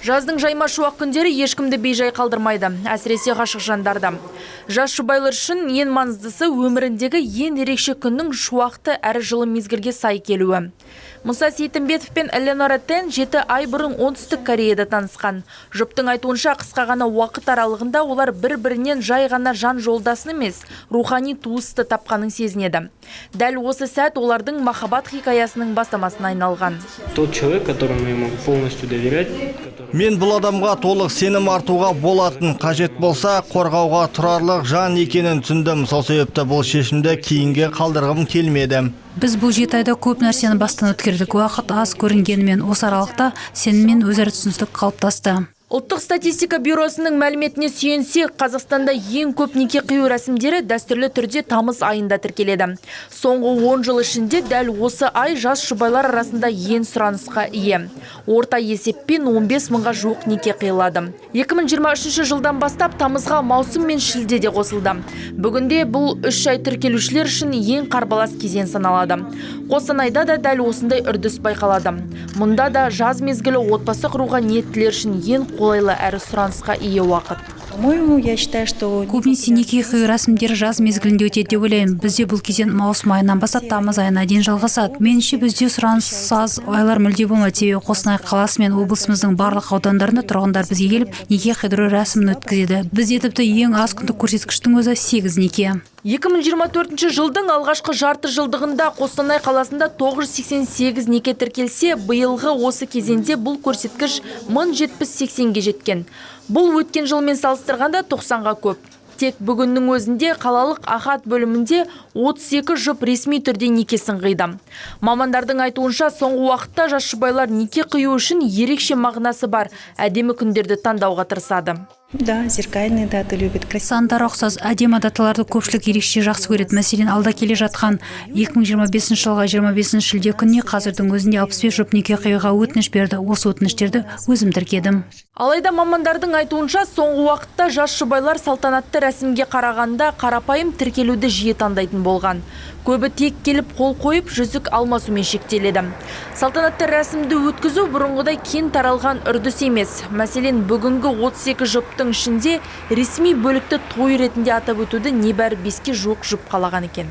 Жаздың жайма шуақ күндері ешкімді бейжай қалдырмайды, әсіресе ғашық жандарды. Жас жұбайлар үшін ең маңыздысы өміріндегі ең ерекше күннің шуақты әрі жылы мезгілге сай келуі. Мұса Сейтімбетов пен Эленора Тен 7 ай бұрын оңтүстік Кореяда танысқан. Жұптың айтуынша қысқа ғана уақыт аралығында олар бір-бірінен жай ғана жан жолдасын емес, рухани туысты тапқанын сезінеді. Дәл осы сәт олардың махаббат хикаясының бастамасына айналған. Тот человек, которому я могу полностью доверять. Мен бұл адамға толық сенім артуға болатын, қажет болса қорғауға тұрарлық жан екенін түсіндім. Сол себепті бұл шешімді кейінге қалдырғым келмеді. Біз бұл 7 айда көп нәрсені бастан өткердік. Уақыт аз көрінгенімен осы аралықта сеніммен өзара түсіністік қалыптасты. Ұлттық статистика бюросының мәліметіне сүйенсек, Қазақстанда ең көп неке қию рәсімдері дәстүрлі түрде тамыз айында тіркеледі. Соңғы 10 жыл ішінде дәл осы ай жас жұбайлар арасында ең сұранысқа ие. Орта есеппен 15 мыңға жуық неке қиылады. 2023 жылдан бастап тамызға маусым мен шілдеде қосылды. Бүгінде бұл 3 ай тіркелушілер үшін ең қарбалас кезең саналады. Қостанайда да дәл осындай үрдіс байқалады. Мұнда да жаз мезгілі отбасы құруға ниеттілер үшін ең қолайлы әрі сұранысқа ие уақыт. Көбінесе неке қию рәсімдері жаз мезгілінде өтеді деп ойлаймын. Бізде бұл кезең маусым айынан бастап тамыз айына дейін жалғасады. Меніңше бізде сұраныс аз айлар мүлде болмайды. Себебі Қостанай қаласы мен облысымыздың барлық аудандарында тұрғындар бізге келіп неке қидыру рәсімін өткізеді. Бізде тіпті ең аз күндік көрсеткіштің өзі 8 неке. 2024 жылдың алғашқы жарты жылдығында Қостанай қаласында 988 неке тіркелсе, биылғы осы кезеңде бұл көрсеткіш 1070-80-ге жеткен. Бұл өткен жылмен салыстырғанда 90-ға көп. Тек бүгіннің өзінде қалалық ахат бөлімінде 32 жұп ресми түрде некесін қиды. Мамандардың айтуынша соңғы уақытта жас жұбайлар неке қию үшін ерекше мағынасы бар әдемі күндерді таңдауға тырысады. Да, зеркальные даты любят. Сандары ұқсас әдемі даталарды көпшілік ерекше жақсы көреді. Мәселен, алда келе жатқан 2025 жылға 25 шілде күніне қазірдің өзінде 65 жұп неке қиюға өтініш берді. Осы өтініштерді өзім тіркедім. Алайда мамандардың айтуынша соңғы уақытта жас жұбайлар салтанатты рәсімге қарағанда қарапайым тіркелуді жиі таңдайтын болған. Көбі тек келіп қол қойып жүзік алмасумен шектеледі. Салтанатты рәсімді өткізу бұрынғыдай кең таралған үрдіс емес. Мәселен, бүгінгі 32 жұптың ішінде ресми бөлікті той ретінде атап өтуді небәрі 5-ке жуық жұп қалаған екен.